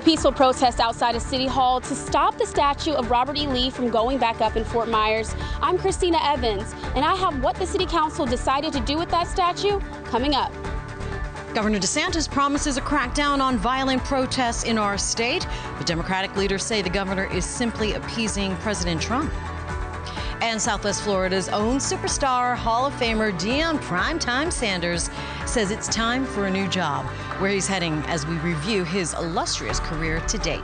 peaceful protest outside of City Hall to stop the statue of Robert E. Lee from going back up in Fort Myers. I'm Christina Evans, and I have what the City Council decided to do with that statue coming up. Governor DeSantis promises a crackdown on violent protests in our state, but Democratic leaders say the governor is simply appeasing President Trump. And Southwest Florida's own superstar, Hall of Famer Deion Primetime Sanders says it's time for a new job, where he's heading as we review his illustrious career to date.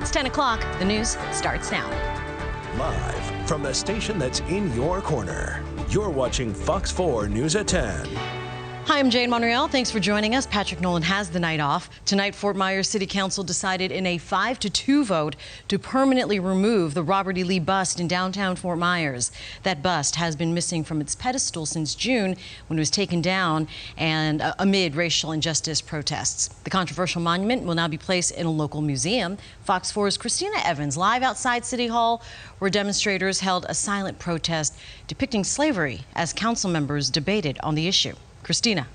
It's 10 o'clock. The news starts now. Live from the station that's in your corner, you're watching Fox 4 News at 10. Hi, I'm Jane Monreal. Thanks for joining us. Patrick Nolan has the night off. Tonight, Fort Myers City Council decided in a 5-2 vote to permanently remove the Robert E. Lee bust in downtown Fort Myers. That bust has been missing from its pedestal since June, when it was taken down and amid racial injustice protests. The controversial monument will now be placed in a local museum. Fox 4's Christina Evans live outside City Hall, where demonstrators held a silent protest depicting slavery as council members debated on the issue. Christina.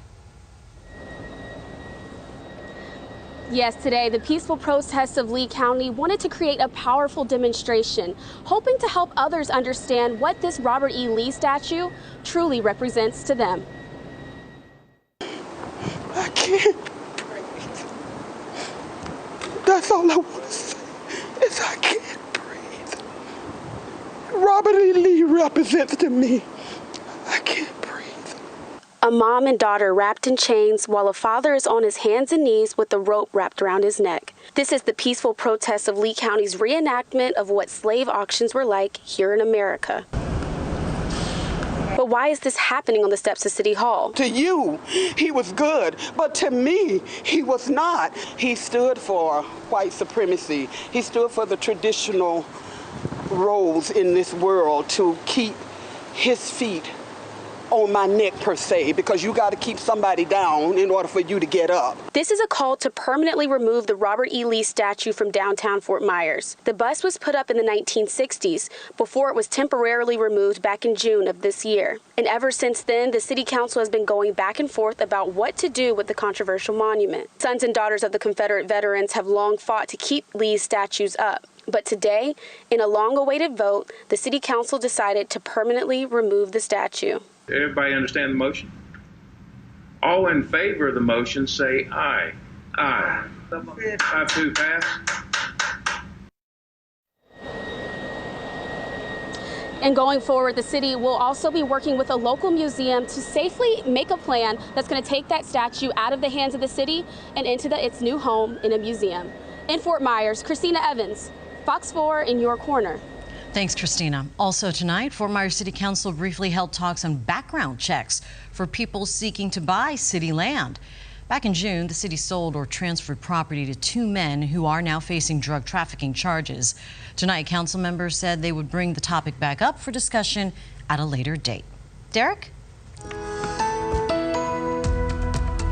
Yes, today the peaceful protests of Lee County wanted to create a powerful demonstration, hoping to help others understand what this Robert E. Lee statue truly represents to them. I can't breathe. That's all I want to say, is I can't breathe. Robert E. Lee represents to me. I can't breathe. A mom and daughter wrapped in chains while a father is on his hands and knees with a rope wrapped around his neck. This is the peaceful protest of Lee County's reenactment of what slave auctions were like here in America. But why is this happening on the steps of City Hall? To you, he was good, but to me, he was not. He stood for white supremacy. He stood for the traditional roles in this world to keep his feet on my neck, per se, because you got to keep somebody down in order for you to get up. This is a call to permanently remove the Robert E. Lee statue from downtown Fort Myers. The bust was put up in the 1960s before it was temporarily removed back in June of this year. And ever since then, the City Council has been going back and forth about what to do with the controversial monument. Sons and daughters of the Confederate veterans have long fought to keep Lee's statues up. But today, in a long-awaited vote, the City Council decided to permanently remove the statue. Everybody understand the motion? All in favor of the motion say aye. Aye. 5-2 pass. And going forward, the city will also be working with a local museum to safely make a plan that's going to take that statue out of the hands of the city and into its new home in a museum. In Fort Myers, Christina Evans, Fox 4 in your corner. Thanks, Christina. Also tonight, Fort Myers City Council briefly held talks on background checks for people seeking to buy city land. Back in June, the city sold or transferred property to 2 men who are now facing drug trafficking charges. Tonight, council members said they would bring the topic back up for discussion at a later date. Derek?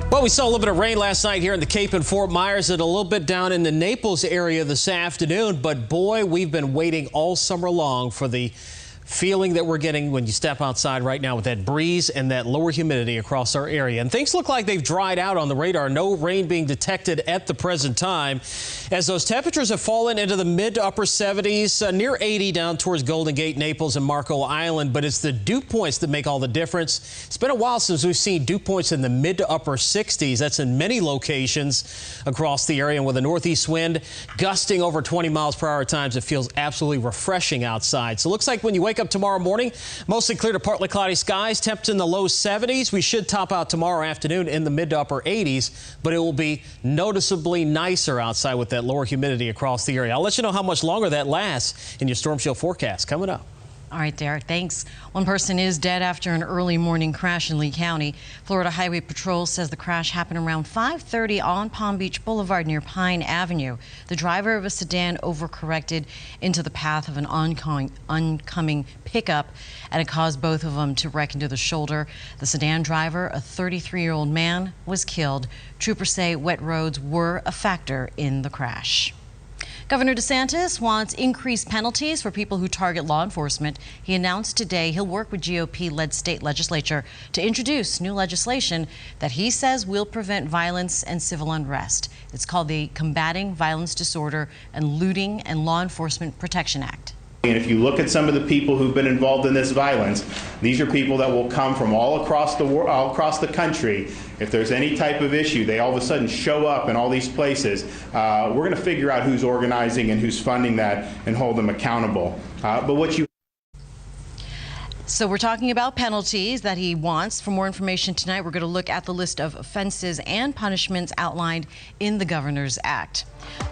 Well, we saw a little bit of rain last night here in the Cape and Fort Myers and a little bit down in the Naples area this afternoon. But boy, we've been waiting all summer long for the feeling that we're getting when you step outside right now with that breeze and that lower humidity across our area. And things look like they've dried out on the radar. No rain being detected at the present time, as those temperatures have fallen into the mid to upper 70s, near 80 down towards Golden Gate, Naples, and Marco Island. But it's the dew points that make all the difference. It's been a while since we've seen dew points in the mid to upper 60s. That's in many locations across the area. And with a northeast wind gusting over 20 miles per hour at times, it feels absolutely refreshing outside. So it looks like when you wake up tomorrow morning, mostly clear to partly cloudy skies, temps in the low 70s. We should top out tomorrow afternoon in the mid to upper 80s, but it will be noticeably nicer outside with that lower humidity across the area. I'll let you know how much longer that lasts in your Storm Shield forecast coming up. All right, Derek, thanks. One person is dead after an early morning crash in Lee County. Florida Highway Patrol says the crash happened around 5:30 on Palm Beach Boulevard near Pine Avenue. The driver of a sedan overcorrected into the path of an oncoming pickup, and it caused both of them to wreck into the shoulder. The sedan driver, a 33-year-old man, was killed. Troopers say wet roads were a factor in the crash. Governor DeSantis wants increased penalties for people who target law enforcement. He announced today he'll work with GOP-led state legislature to introduce new legislation that he says will prevent violence and civil unrest. It's called the Combating Violence Disorder and Looting and Law Enforcement Protection Act. And if you look at some of the people who've been involved in this violence, these are people that will come from all across the country. If there's any type of issue, they all of a sudden show up in all these places. We're going to figure out who's organizing and who's funding that and hold them accountable. So we're talking about penalties that he wants. For more information tonight, we're going to look at the list of offenses and punishments outlined in the Governor's Act.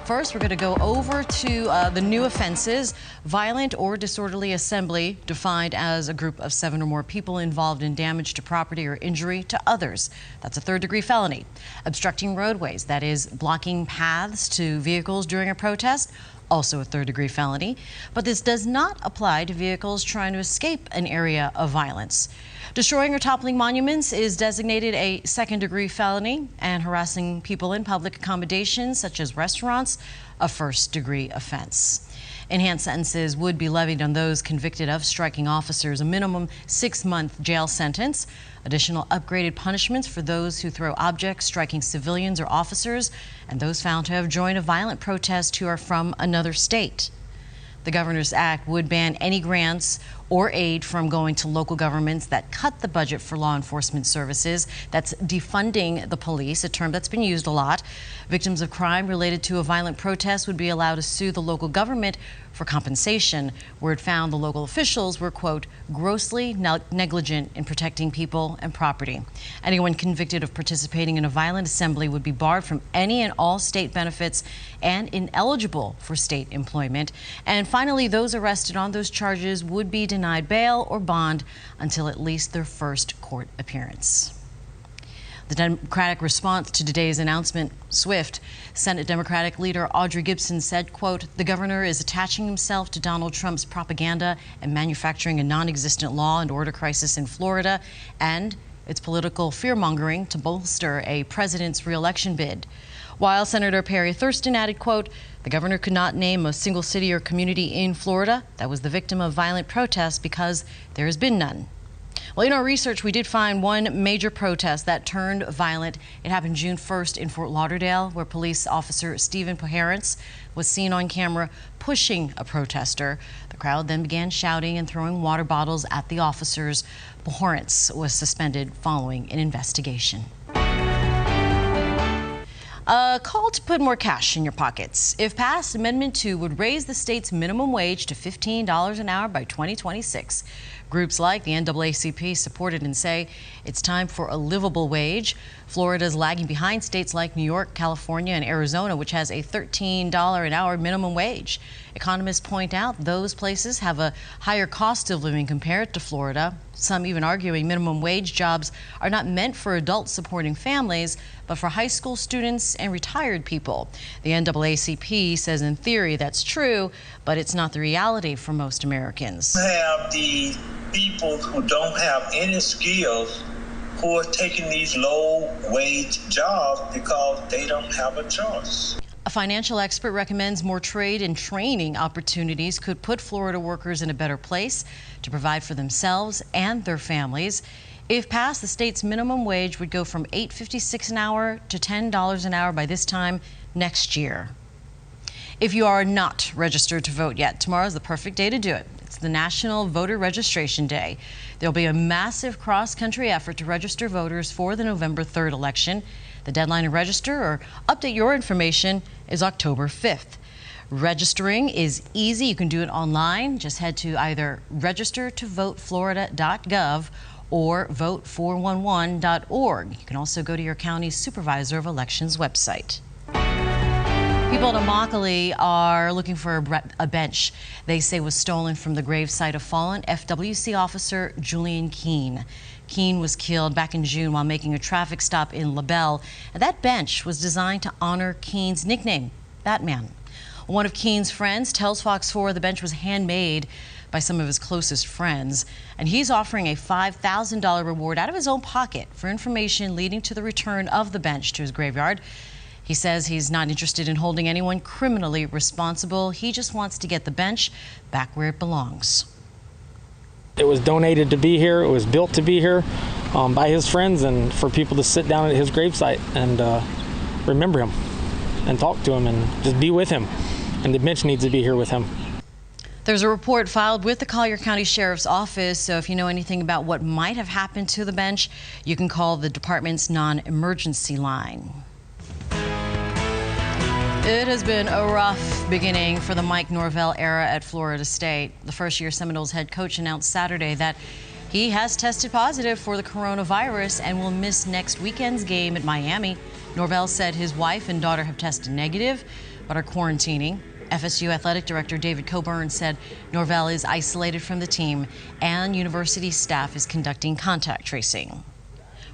First, we're going to go over to the new offenses. Violent or disorderly assembly, defined as a group of 7 or more people involved in damage to property or injury to others. That's a third-degree felony. Obstructing roadways, that is blocking paths to vehicles during a protest, also a third-degree felony. But this does not apply to vehicles trying to escape an area of violence. Destroying or toppling monuments is designated a second-degree felony, and harassing people in public accommodations, such as restaurants, a first-degree offense. Enhanced sentences would be levied on those convicted of striking officers, a minimum 6-month jail sentence. Additional upgraded punishments for those who throw objects striking civilians or officers, and those found to have joined a violent protest who are from another state. The Governor's Act would ban any grants or aid from going to local governments that cut the budget for law enforcement services. That's defunding the police, a term that's been used a lot. Victims of crime related to a violent protest would be allowed to sue the local government for compensation, where it found the local officials were, quote, grossly negligent in protecting people and property. Anyone convicted of participating in a violent assembly would be barred from any and all state benefits and ineligible for state employment. And finally, those arrested on those charges would be denied bail or bond until at least their first court appearance. The Democratic response to today's announcement, swift. Senate Democratic leader Audrey Gibson said, quote, the governor is attaching himself to Donald Trump's propaganda and manufacturing a non-existent law and order crisis in Florida, and its political fear-mongering to bolster a president's re-election bid. While Senator Perry Thurston added, quote, the governor could not name a single city or community in Florida that was the victim of violent protests because there has been none. Well, in our research, we did find one major protest that turned violent. It happened June 1st in Fort Lauderdale, where police officer Stephen Poherence was seen on camera pushing a protester. The crowd then began shouting and throwing water bottles at the officers. Poherence was suspended following an investigation. A call to put more cash in your pockets. If passed, Amendment 2 would raise the state's minimum wage to $15 an hour by 2026. Groups like the NAACP support it and say it's time for a livable wage. Florida is lagging behind states like New York, California, and Arizona, which has a $13 an hour minimum wage. Economists point out those places have a higher cost of living compared to Florida. Some even arguing minimum wage jobs are not meant for adults supporting families, but for high school students and retired people. The NAACP says in theory that's true, but it's not the reality for most Americans. We have the people who don't have any skills who are taking these low-wage jobs because they don't have a choice. A financial expert recommends more trade and training opportunities could put Florida workers in a better place to provide for themselves and their families. If passed, the state's minimum wage would go from $8.56 an hour to $10 an hour by this time next year. If you are not registered to vote yet, tomorrow is the perfect day to do it. It's the National Voter Registration Day. There'll be a massive cross-country effort to register voters for the November 3rd election. The deadline to register or update your information is October 5th. Registering is easy. You can do it online. Just head to either registertovoteflorida.gov or vote411.org. You can also go to your county's Supervisor of Elections website. People in Immokalee are looking for a bench they say was stolen from the gravesite of fallen FWC officer Julian Keene. Keene was killed back in June while making a traffic stop in LaBelle, and that bench was designed to honor Keene's nickname, Batman. One of Keene's friends tells Fox 4 the bench was handmade by some of his closest friends, and he's offering a $5,000 reward out of his own pocket for information leading to the return of the bench to his graveyard. He says he's not interested in holding anyone criminally responsible. He just wants to get the bench back where it belongs. It was donated to be here. It was built to be here by his friends and for people to sit down at his gravesite and remember him and talk to him and just be with him. And the bench needs to be here with him. There's a report filed with the Collier County Sheriff's Office, so if you know anything about what might have happened to the bench, you can call the department's non-emergency line. It has been a rough beginning for the Mike Norvell era at Florida State. The first-year Seminoles head coach announced Saturday that he has tested positive for the coronavirus and will miss next weekend's game at Miami. Norvell said his wife and daughter have tested negative, but are quarantining. FSU Athletic Director David Coburn said Norvell is isolated from the team and university staff is conducting contact tracing.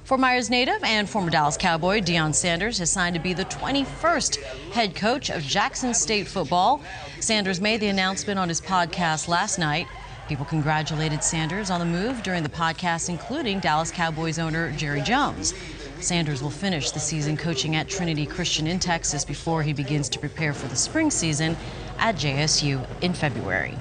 Fort Myers native and former Dallas Cowboy Deion Sanders has signed to be the 21st head coach of Jackson State football. Sanders made the announcement on his podcast last night. People congratulated Sanders on the move during the podcast, including Dallas Cowboys owner Jerry Jones. Sanders will finish the season coaching at Trinity Christian in Texas before he begins to prepare for the spring season at JSU in February.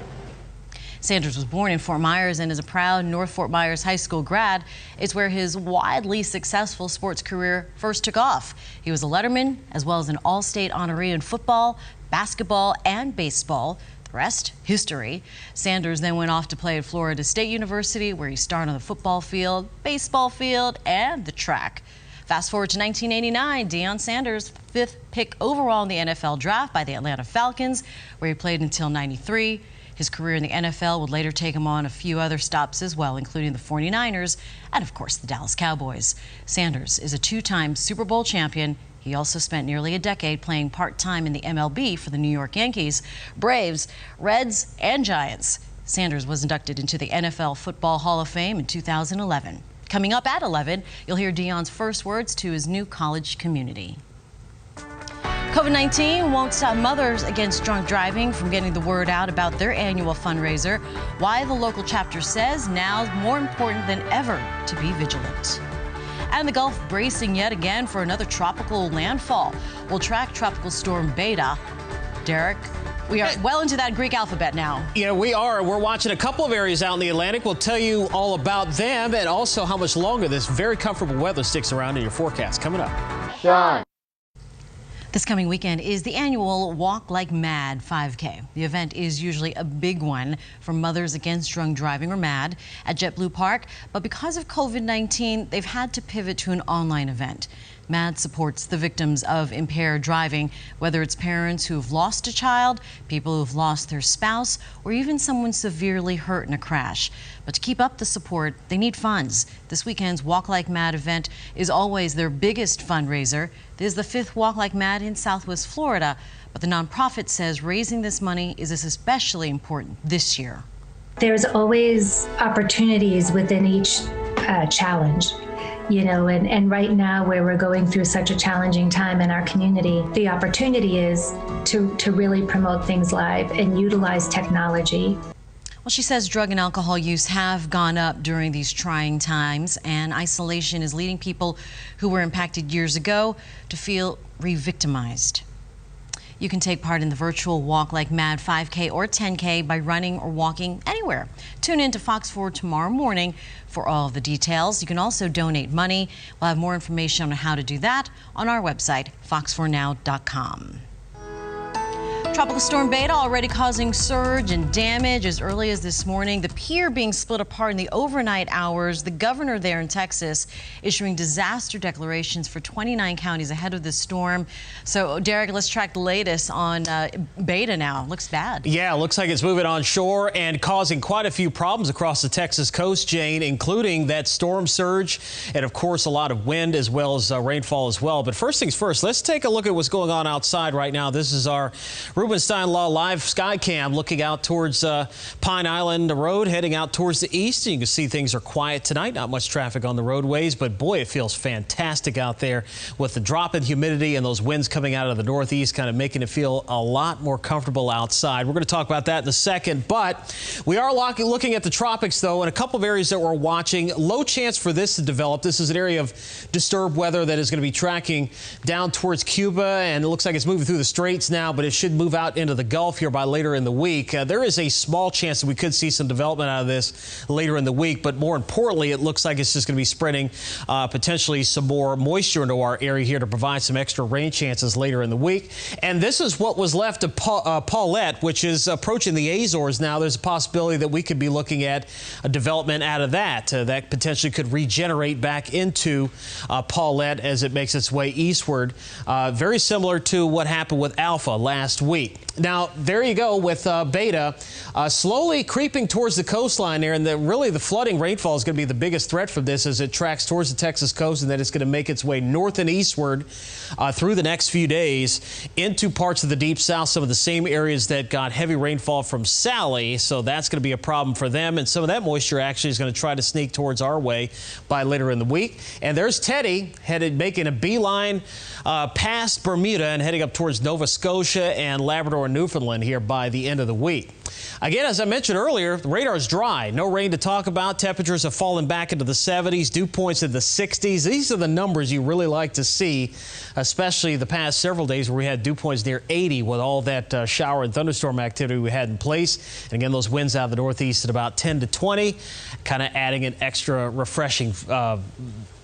Sanders was born in Fort Myers and is a proud North Fort Myers High School grad. It's where his widely successful sports career first took off. He was a letterman as well as an all-state honoree in football, basketball, and baseball. The rest, history. Sanders then went off to play at Florida State University, where he starred on the football field, baseball field, and the track. Fast forward to 1989, Deion Sanders, 5th pick overall in the NFL draft by the Atlanta Falcons, where he played until '93. His career in the NFL would later take him on a few other stops as well, including the 49ers and, of course, the Dallas Cowboys. Sanders is a 2-time Super Bowl champion. He also spent nearly a decade playing part-time in the MLB for the New York Yankees, Braves, Reds, and Giants. Sanders was inducted into the NFL Football Hall of Fame in 2011. Coming up at 11, you'll hear Deion's first words to his new college community. COVID-19 won't stop Mothers Against Drunk Driving from getting the word out about their annual fundraiser. Why the local chapter says now's more important than ever to be vigilant. And the Gulf bracing yet again for another tropical landfall. We'll track Tropical Storm Beta. Derek, we are well into that Greek alphabet now. Yeah, we are. We're watching a couple of areas out in the Atlantic. We'll tell you all about them and also how much longer this very comfortable weather sticks around in your forecast. Coming up. Sean. This coming weekend is the annual Walk Like Mad 5K. The event is usually a big one for Mothers Against Drunk Driving, or MAD, at JetBlue Park. But because of COVID-19, they've had to pivot to an online event. MAD supports the victims of impaired driving, whether it's parents who've lost a child, people who've lost their spouse, or even someone severely hurt in a crash. But to keep up the support, they need funds. This weekend's Walk Like Mad event is always their biggest fundraiser. This is the 5th Walk Like Mad in Southwest Florida, but the nonprofit says raising this money is especially important this year. There's always opportunities within each challenge. You know, and right now, where we're going through such a challenging time in our community, the opportunity is to really promote things live and utilize technology. Well, she says drug and alcohol use have gone up during these trying times, and isolation is leading people who were impacted years ago to feel re-victimized. You can take part in the virtual Walk Like Mad 5K or 10K by running or walking anywhere. Tune in to Fox 4 tomorrow morning for all of the details. You can also donate money. We'll have more information on how to do that on our website, fox4now.com. Tropical Storm Beta already causing surge and damage as early as this morning. The pier being split apart in the overnight hours. The governor there in Texas issuing disaster declarations for 29 counties ahead of the storm. So, Derek, let's track the latest on Beta now. Looks bad. Yeah, looks like it's moving on shore and causing quite a few problems across the Texas coast, Jane, including that storm surge and, of course, a lot of wind as well as rainfall as well. But first things first, let's take a look at what's going on outside right now. This is our Rubenstein Law Live Skycam looking out towards Pine Island Road, heading out towards the east. You can see things are quiet tonight. Not much traffic on the roadways, but boy, it feels fantastic out there with the drop in humidity and those winds coming out of the northeast, kind of making it feel a lot more comfortable outside. We're going to talk about that in a second, but we are looking at the tropics, though, and a couple of areas that we're watching. Low chance for this to develop. This is an area of disturbed weather that is going to be tracking down towards Cuba, and it looks like it's moving through the straits now, but it should move out into the Gulf here by later in the week. There is a small chance that we could see some development out of this later in the week, but more importantly, it looks like it's just going to be spreading potentially some more moisture into our area here to provide some extra rain chances later in the week. And this is what was left of Paulette, which is approaching the Azores now. There's a possibility that we could be looking at a development out of that. That potentially could regenerate back into Paulette as it makes its way eastward. Very similar to what happened with Alpha last week. Now, there you go with Beta slowly creeping towards the coastline there, and really the flooding rainfall is going to be the biggest threat from this as it tracks towards the Texas coast, and then it's going to make its way north and eastward through the next few days into parts of the deep south, some of the same areas that got heavy rainfall from Sally, so that's going to be a problem for them, and some of that moisture actually is going to try to sneak towards our way by later in the week. And there's Teddy making a beeline past Bermuda and heading up towards Nova Scotia and Labrador and Newfoundland here by the end of the week. Again, as I mentioned earlier, the radar's dry. No rain to talk about. Temperatures have fallen back into the 70s, dew points in the 60s. These are the numbers you really like to see, especially the past several days where we had dew points near 80 with all that shower and thunderstorm activity we had in place. And again, those winds out of the northeast at about 10 to 20, kind of adding an extra refreshing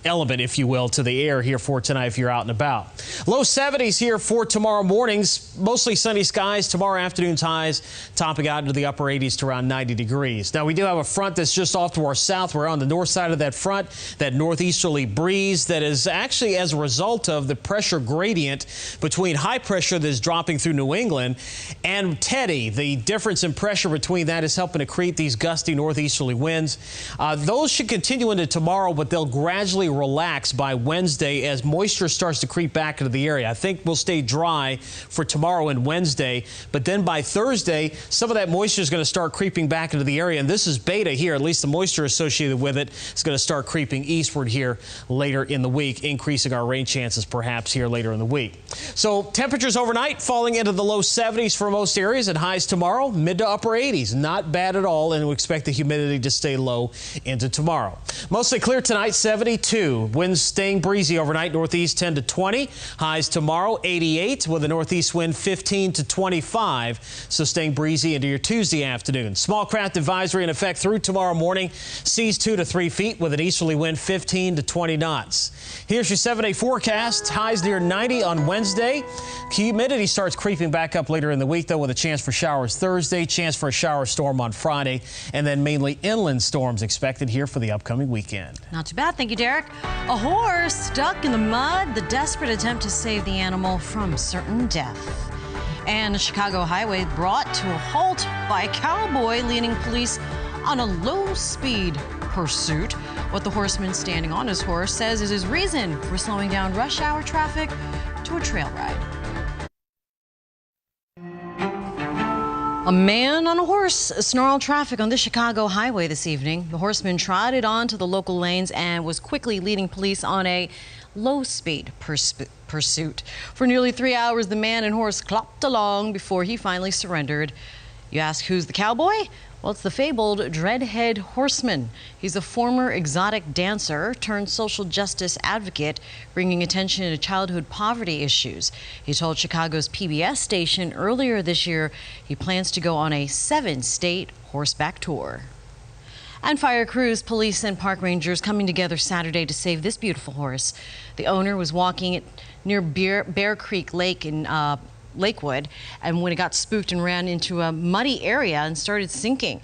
element, if you will, to the air here for tonight if you're out and about. Low 70s here for tomorrow mornings. Mostly sunny skies. Tomorrow afternoon's highs topping out into the upper 80s to around 90 degrees. Now, we do have a front that's just off to our south. We're on the north side of that front, that northeasterly breeze that is actually as a result of the pressure gradient between high pressure that is dropping through New England and Teddy. The difference in pressure between that is helping to create these gusty northeasterly winds. Those should continue into tomorrow, but they'll gradually relax by Wednesday as moisture starts to creep back into the area. I think we'll stay dry for tomorrow and Wednesday, but then by Thursday, some of that moisture is going to start creeping back into the area, and this is Beta here, at least the moisture associated with it is going to start creeping eastward here later in the week, increasing our rain chances perhaps here later in the week. So temperatures overnight falling into the low 70s for most areas, and highs tomorrow mid to upper 80s. Not bad at all, and we expect the humidity to stay low into tomorrow. Mostly clear tonight, 72. Winds staying breezy overnight, northeast 10 to 20. Highs tomorrow 88 with a northeast wind 15 to 25. So staying breezy into your Tuesday afternoon. Small craft advisory in effect through tomorrow morning. Seas 2 to 3 feet with an easterly wind 15 to 20 knots. Here's your 7-day forecast. Highs near 90 on Wednesday. Humidity starts creeping back up later in the week, though, with a chance for showers Thursday, chance for a shower storm on Friday, and then mainly inland storms expected here for the upcoming weekend. Not too bad. Thank you, Derek. A horse stuck in the mud, the desperate attempt to save the animal from certain death. And a Chicago highway brought to a halt by a cowboy leading police on a low-speed pursuit. What the horseman standing on his horse says is his reason for slowing down rush hour traffic to a trail ride. A man on a horse snarled traffic on the Chicago highway this evening. The horseman trotted onto the local lanes and was quickly leading police on a low-speed pursuit. For nearly 3 hours, the man and horse clopped along before he finally surrendered. You ask, who's the cowboy? Well, it's the fabled Dreadhead Horseman. He's a former exotic dancer turned social justice advocate, bringing attention to childhood poverty issues. He told Chicago's PBS station earlier this year he plans to go on a 7-state horseback tour. And fire crews, police, and park rangers coming together Saturday to save this beautiful horse. The owner was walking near Bear Creek Lake in Lakewood, and when it got spooked and ran into a muddy area and started sinking.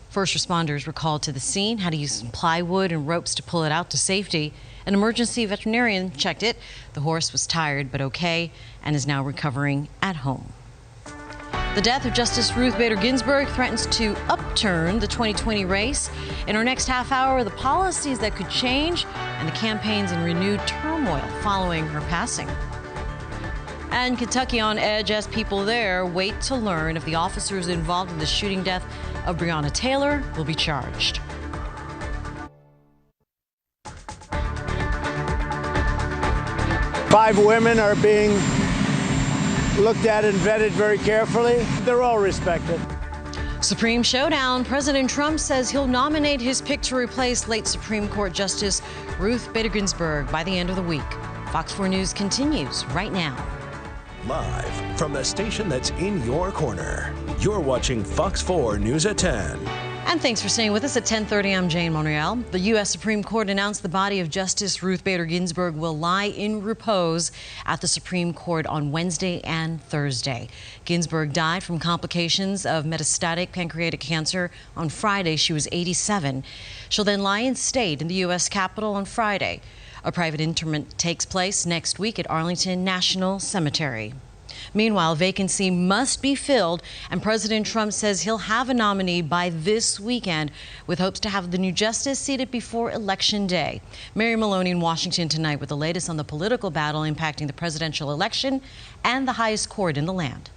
First responders were called to the scene, had to use some plywood and ropes to pull it out to safety. An emergency veterinarian checked it. The horse was tired but okay and is now recovering at home. The death of Justice Ruth Bader Ginsburg threatens to upturn the 2020 race. In our next half hour, the policies that could change and the campaigns in renewed turmoil following her passing. And Kentucky on edge as people there wait to learn if the officers involved in the shooting death of Breonna Taylor will be charged. Five women are being looked at and vetted very carefully. They're all respected. Supreme showdown. President Trump says he'll nominate his pick to replace late Supreme Court Justice Ruth Bader Ginsburg by the end of the week. Fox 4 News continues right now. Live from the station that's in your corner. You're watching Fox 4 News at 10. And thanks for staying with us. At 10:30, I'm Jane Monreal. The U.S. Supreme Court announced the body of Justice Ruth Bader Ginsburg will lie in repose at the Supreme Court on Wednesday and Thursday. Ginsburg died from complications of metastatic pancreatic cancer on Friday. She was 87. She'll then lie in state in the U.S. Capitol on Friday. A private interment takes place next week at Arlington National Cemetery. Meanwhile, vacancy must be filled, and President Trump says he'll have a nominee by this weekend, with hopes to have the new justice seated before Election Day. Mary Maloney in Washington tonight with the latest on the political battle impacting the presidential election and the highest court in the land.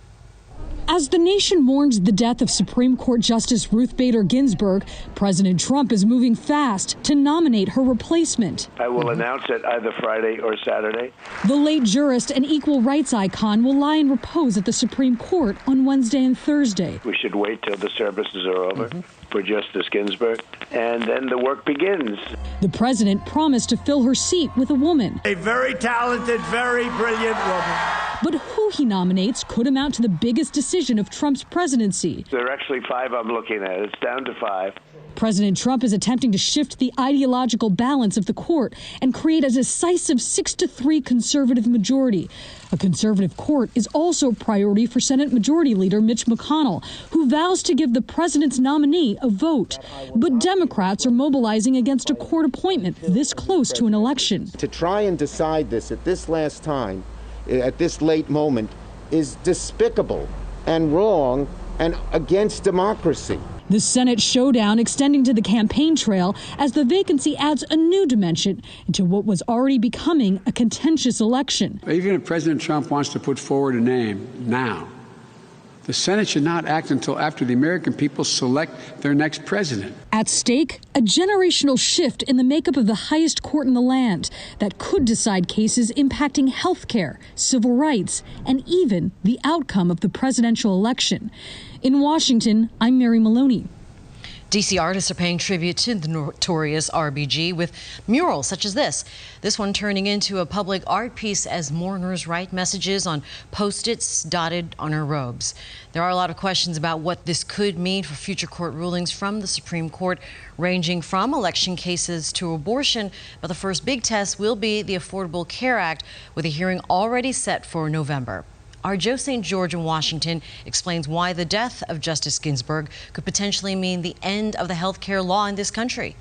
As the nation mourns the death of Supreme Court Justice Ruth Bader Ginsburg, President Trump is moving fast to nominate her replacement. I will announce it either Friday or Saturday. The late jurist and equal rights icon will lie in repose at the Supreme Court on Wednesday and Thursday. We should wait till the services are over for Justice Ginsburg, and then the work begins. The president promised to fill her seat with a woman. A very talented, very brilliant woman. But who he nominates could amount to the biggest decision of Trump's presidency. There are actually 5 I'm looking at. It's down to 5. President Trump is attempting to shift the ideological balance of the court and create a decisive 6-3 conservative majority. A conservative court is also a priority for Senate Majority Leader Mitch McConnell, who vows to give the president's nominee a vote. But Democrats are mobilizing against a court appointment this close to an election. To try and decide this at this last time, at this late moment, is despicable and wrong and against democracy. The Senate showdown extending to the campaign trail as the vacancy adds a new dimension into what was already becoming a contentious election. Even if President Trump wants to put forward a name now, the Senate should not act until after the American people select their next president. At stake, a generational shift in the makeup of the highest court in the land that could decide cases impacting health care, civil rights, and even the outcome of the presidential election. In Washington, I'm Mary Maloney. D.C. artists are paying tribute to the notorious RBG with murals such as this. This one turning into a public art piece as mourners write messages on Post-its dotted on her robes. There are a lot of questions about what this could mean for future court rulings from the Supreme Court, ranging from election cases to abortion. But the first big test will be the Affordable Care Act, with a hearing already set for November. Our Joe St. George in Washington explains why the death of Justice Ginsburg could potentially mean the end of the health care law in this country.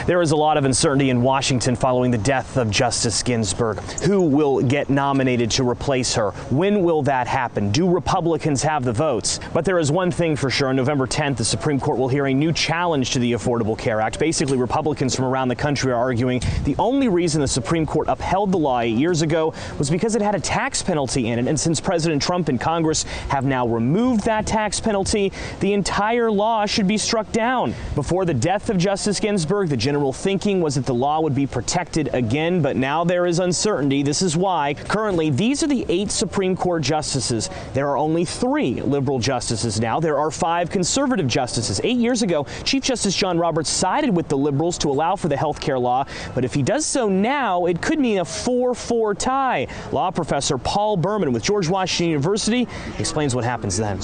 There is a lot of uncertainty in Washington following the death of Justice Ginsburg. Who will get nominated to replace her? When will that happen? Do Republicans have the votes? But there is one thing for sure. On November 10th, the Supreme Court will hear a new challenge to the Affordable Care Act. Basically, Republicans from around the country are arguing the only reason the Supreme Court upheld the law 8 years ago was because it had a tax penalty in it. And since President Trump and Congress have now removed that tax penalty, the entire law should be struck down. Before the death of Justice Ginsburg, the general thinking was that the law would be protected again, but now there is uncertainty. This is why currently these are the 8 Supreme Court justices. There are only 3 liberal justices now. There are 5 conservative justices. 8 years ago, Chief Justice John Roberts sided with the liberals to allow for the health care law, but if he does so now, it could mean a 4-4 tie. Law professor Paul Berman with George Washington University explains what happens then.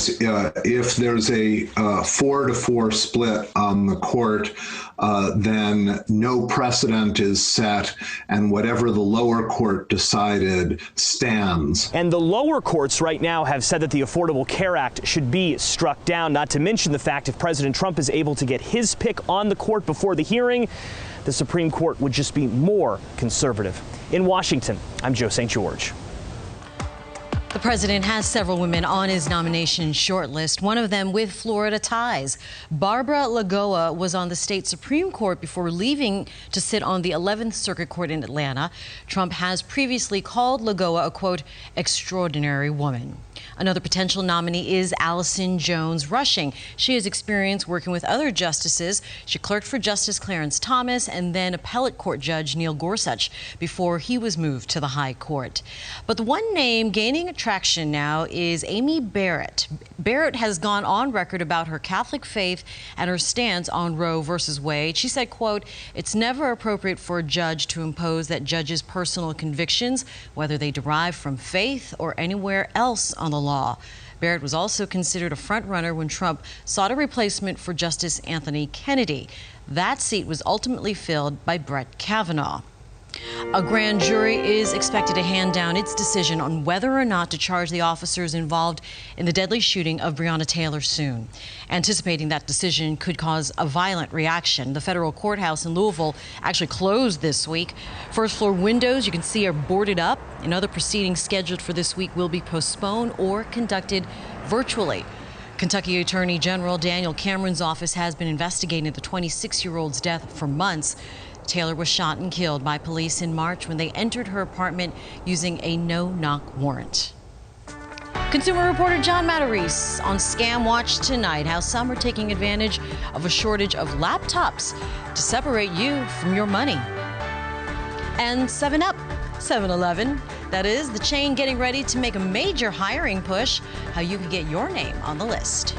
If there's a 4-4 split on the court, then no precedent is set, and whatever the lower court decided stands. And the lower courts right now have said that the Affordable Care Act should be struck down, not to mention the fact if President Trump is able to get his pick on the court before the hearing, the Supreme Court would just be more conservative. In Washington, I'm Joe St. George. The president has several women on his nomination shortlist, one of them with Florida ties. Barbara Lagoa was on the state Supreme Court before leaving to sit on the 11th Circuit Court in Atlanta. Trump has previously called Lagoa a, quote, extraordinary woman. Another potential nominee is Allison Jones Rushing. She has experience working with other justices. She clerked for Justice Clarence Thomas and then appellate court judge Neil Gorsuch before he was moved to the high court. But the one name gaining traction now is Amy Barrett. Barrett has gone on record about her Catholic faith and her stance on Roe versus Wade. She said, quote, it's never appropriate for a judge to impose that judge's personal convictions, whether they derive from faith or anywhere else on the law. Barrett was also considered a front-runner when Trump sought a replacement for Justice Anthony Kennedy. That seat was ultimately filled by Brett Kavanaugh. A grand jury is expected to hand down its decision on whether or not to charge the officers involved in the deadly shooting of Breonna Taylor soon. Anticipating that decision could cause a violent reaction, the federal courthouse in Louisville actually closed this week. First floor windows you can see are boarded up, and other proceedings scheduled for this week will be postponed or conducted virtually. Kentucky Attorney General Daniel Cameron's office has been investigating the 26-year-old's death for months. Taylor was shot and killed by police in March when they entered her apartment using a no-knock warrant. Consumer reporter John Matarese on Scam Watch tonight, how some are taking advantage of a shortage of laptops to separate you from your money. And 7-Up, 7-Eleven, that is, the chain getting ready to make a major hiring push, how you can get your name on the list.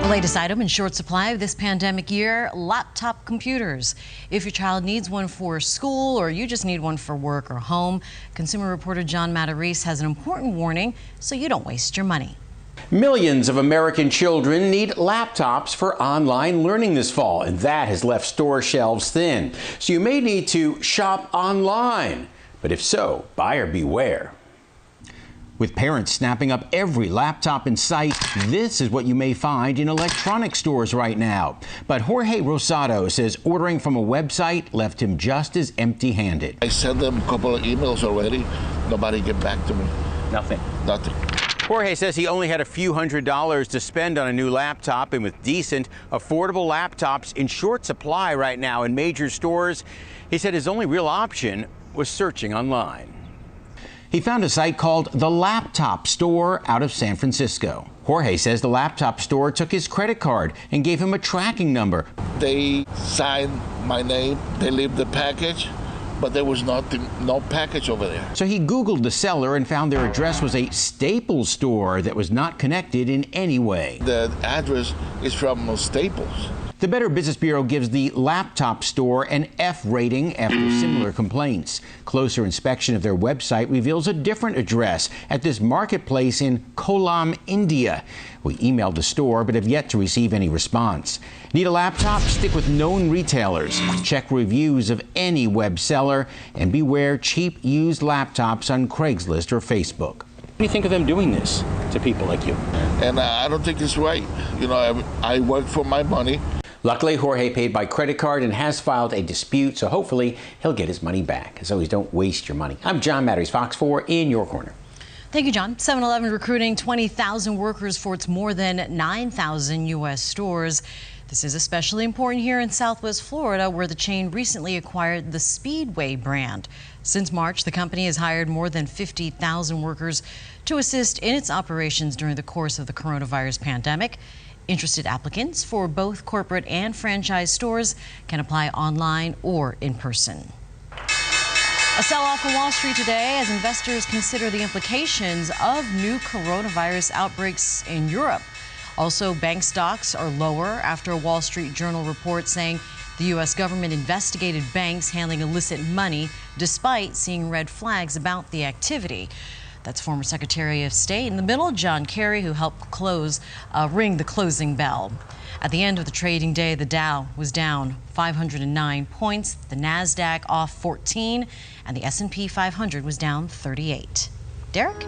The latest item in short supply of this pandemic year, laptop computers. If your child needs one for school or you just need one for work or home, consumer reporter John Matarese has an important warning so you don't waste your money. Millions of American children need laptops for online learning this fall, and that has left store shelves thin. So you may need to shop online. But if so, buyer beware. With parents snapping up every laptop in sight, this is what you may find in electronic stores right now. But Jorge Rosado says ordering from a website left him just as empty-handed. I sent them a couple of emails already. Nobody get back to me. Nothing. Nothing. Jorge says he only had a few $100s to spend on a new laptop, and with decent, affordable laptops in short supply right now in major stores, he said his only real option was searching online. He found a site called The Laptop Store out of San Francisco. Jorge says the laptop store took his credit card and gave him a tracking number. They signed my name, they leave the package, but there was no package over there. So he Googled the seller and found their address was a Staples store that was not connected in any way. The address is from Staples. The Better Business Bureau gives the laptop store an F rating after similar complaints. Closer inspection of their website reveals a different address at this marketplace in Kollam, India. We emailed the store but have yet to receive any response. Need a laptop? Stick with known retailers. Check reviews of any web seller and beware cheap used laptops on Craigslist or Facebook. What do you think of them doing this to people like you? And I don't think it's right. You know, I work for my money. Luckily, Jorge paid by credit card and has filed a dispute, so hopefully he'll get his money back. As always, don't waste your money. I'm John Matarese, Fox 4 in your corner. Thank you, John. 7-Eleven recruiting 20,000 workers for its more than 9,000 U.S. stores. This is especially important here in Southwest Florida, where the chain recently acquired the Speedway brand. Since March, the company has hired more than 50,000 workers to assist in its operations during the course of the coronavirus pandemic. Interested applicants for both corporate and franchise stores can apply online or in person. A sell-off on Wall Street today as investors consider the implications of new coronavirus outbreaks in Europe. Also, bank stocks are lower after a Wall Street Journal report saying the U.S. government investigated banks handling illicit money despite seeing red flags about the activity. That's former Secretary of State in the middle, John Kerry, who helped ring the closing bell. At the end of the trading day, the Dow was down 509 points, the NASDAQ off 14, and the S&P 500 was down 38. Derek?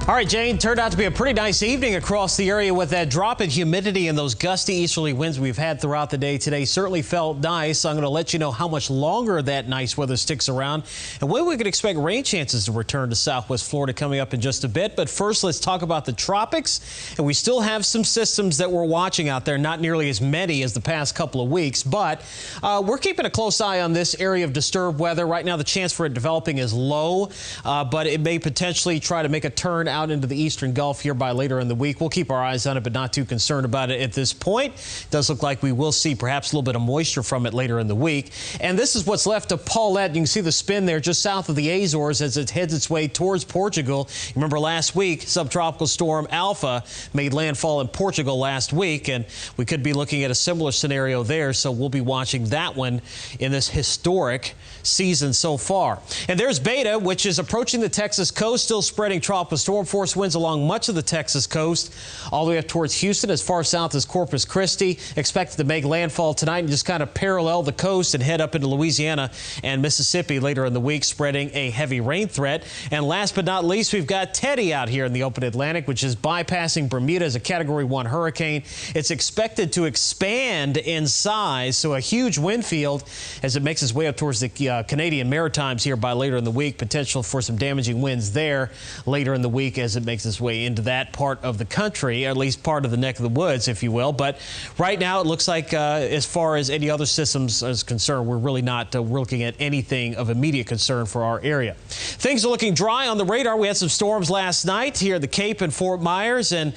All right, Jane, turned out to be a pretty nice evening across the area with that drop in humidity and those gusty easterly winds we've had throughout the day today. Certainly felt nice. I'm going to let you know how much longer that nice weather sticks around and when we can expect rain chances to return to Southwest Florida coming up in just a bit. But first, let's talk about the tropics. And we still have some systems that we're watching out there, not nearly as many as the past couple of weeks, but we're keeping a close eye on this area of disturbed weather. Right now, the chance for it developing is low, but it may potentially try to make a turn out into the eastern Gulf here by later in the week. We'll keep our eyes on it, but not too concerned about it at this point. It does look like we will see perhaps a little bit of moisture from it later in the week. And this is what's left of Paulette. You can see the spin there just south of the Azores as it heads its way towards Portugal. Remember last week, subtropical storm Alpha made landfall in Portugal last week, and we could be looking at a similar scenario there. So we'll be watching that one in this historic season so far. And there's Beta, which is approaching the Texas coast, still spreading tropical storm force winds along much of the Texas coast, all the way up towards Houston, as far south as Corpus Christi. Expected to make landfall tonight and just kind of parallel the coast and head up into Louisiana and Mississippi later in the week, spreading a heavy rain threat. And last but not least, we've got Teddy out here in the open Atlantic, which is bypassing Bermuda as a Category 1 hurricane. It's expected to expand in size, so a huge wind field as it makes its way up towards the Canadian Maritimes here by later in the week. Potential for some damaging winds there later in the week as it makes its way into that part of the country, or at least part of the neck of the woods, if you will. But right now it looks like as far as any other systems is concerned, we're really not looking at anything of immediate concern for our area. Things are looking dry on the radar. We had some storms last night here at the Cape and Fort Myers, and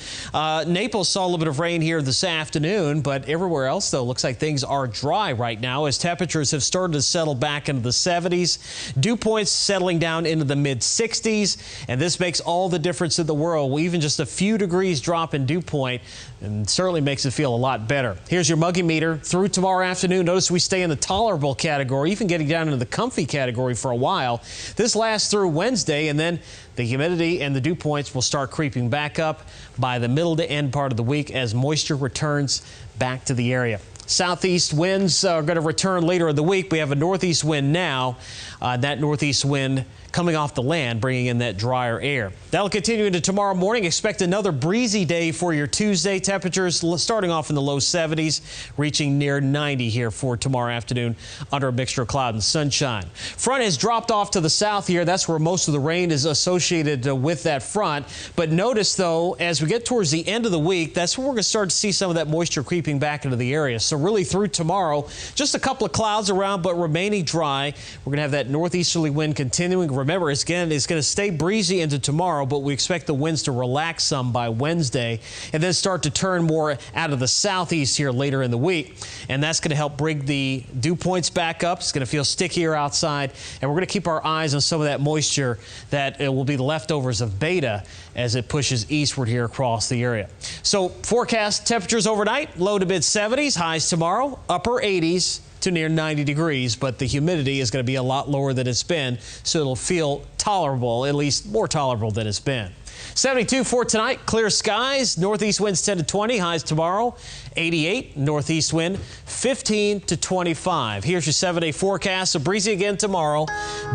Naples saw a little bit of rain here this afternoon, but everywhere else, though, looks like things are dry right now as temperatures have started to settle back into the 70s. Dew points settling down into the mid-60s, and this makes all the difference in the world. Well, even just a few degrees drop in dew point and certainly makes it feel a lot better. Here's your muggy meter through tomorrow afternoon. Notice we stay in the tolerable category, even getting down into the comfy category for a while. This lasts through Wednesday, and then the humidity and the dew points will start creeping back up by the middle to end part of the week as moisture returns back to the area. Southeast winds are going to return later in the week. We have a northeast wind now. That northeast wind coming off the land, bringing in that drier air. That'll continue into tomorrow morning. Expect another breezy day for your Tuesday. Temperatures starting off in the low 70s, reaching near 90 here for tomorrow afternoon under a mixture of cloud and sunshine. Front has dropped off to the south here. That's where most of the rain is associated with that front. But notice, though, as we get towards the end of the week, that's where we're going to start to see some of that moisture creeping back into the area. So really through tomorrow, just a couple of clouds around, but remaining dry. We're going to have that northeasterly wind continuing. Remember, it's going to stay breezy into tomorrow, but we expect the winds to relax some by Wednesday and then start to turn more out of the southeast here later in the week. And that's going to help bring the dew points back up. It's going to feel stickier outside, and we're going to keep our eyes on some of that moisture that will be the leftovers of Beta as it pushes eastward here across the area. So forecast temperatures overnight, low to mid 70s, highs tomorrow, upper 80s to near 90 degrees, but the humidity is going to be a lot lower than it's been, so it'll feel tolerable, at least more tolerable than it's been. 72 for tonight, clear skies, northeast winds 10 to 20, highs tomorrow, 88, northeast wind 15 to 25. Here's your 7-day forecast. So breezy again tomorrow,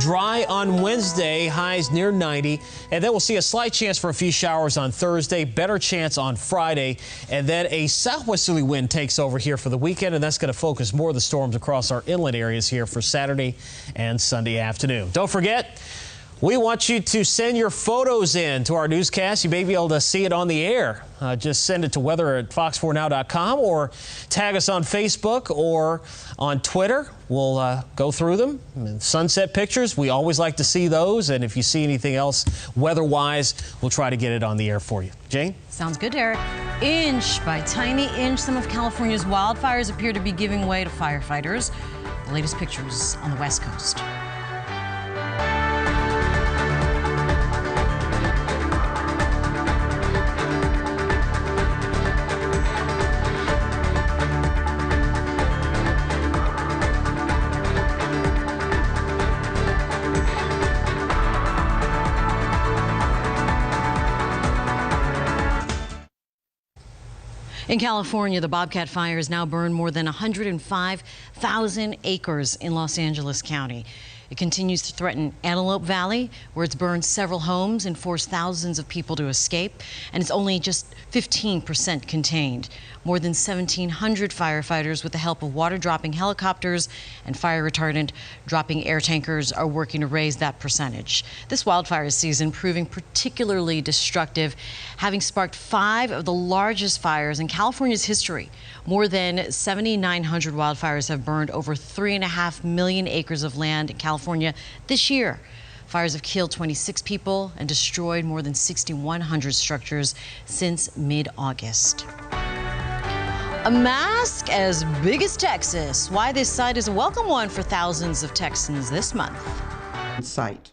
dry on Wednesday, highs near 90, and then we'll see a slight chance for a few showers on Thursday, better chance on Friday, and then a southwesterly wind takes over here for the weekend, and that's going to focus more of the storms across our inland areas here for Saturday and Sunday afternoon. Don't forget, we want you to send your photos in to our newscast. You may be able to see it on the air. Just send it to weather@fox4now.com or tag us on Facebook or on Twitter. We'll go through them. Sunset pictures, we always like to see those. And if you see anything else weather-wise, we'll try to get it on the air for you. Jane? Sounds good, Derek. Inch by tiny inch, some of California's wildfires appear to be giving way to firefighters. The latest pictures on the West Coast. In California, the Bobcat fires now burn more than 105,000 acres in Los Angeles County. It continues to threaten Antelope Valley, where it's burned several homes and forced thousands of people to escape, and it's only just 15% contained. More than 1,700 firefighters with the help of water-dropping helicopters and fire retardant dropping air tankers are working to raise that percentage. This wildfire season proving particularly destructive, having sparked 5 of the largest fires in California's history. More than 7,900 wildfires have burned over 3.5 million acres of land in California this year. Fires have killed 26 people and destroyed more than 6,100 structures since mid-August. A mask as big as Texas. Why this sight is a welcome one for thousands of Texans this month. Sight.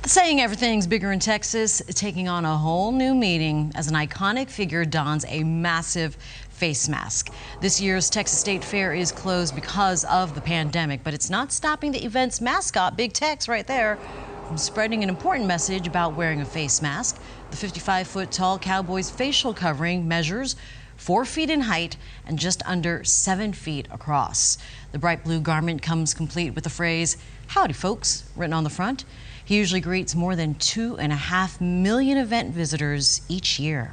The saying everything's bigger in Texas taking on a whole new meaning as an iconic figure dons a massive face mask. This year's Texas State Fair is closed because of the pandemic, but it's not stopping the event's mascot, Big Tex, right there, from spreading an important message about wearing a face mask. The 55-foot-tall cowboy's facial covering measures 4 feet in height and just under 7 feet across. The bright blue garment comes complete with the phrase, "Howdy, folks," written on the front. He usually greets more than 2.5 million event visitors each year.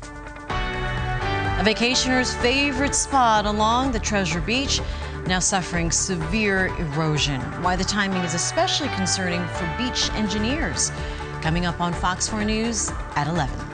A vacationer's favorite spot along the Treasure Beach now suffering severe erosion. Why the timing is especially concerning for beach engineers. Coming up on Fox 4 News at 11.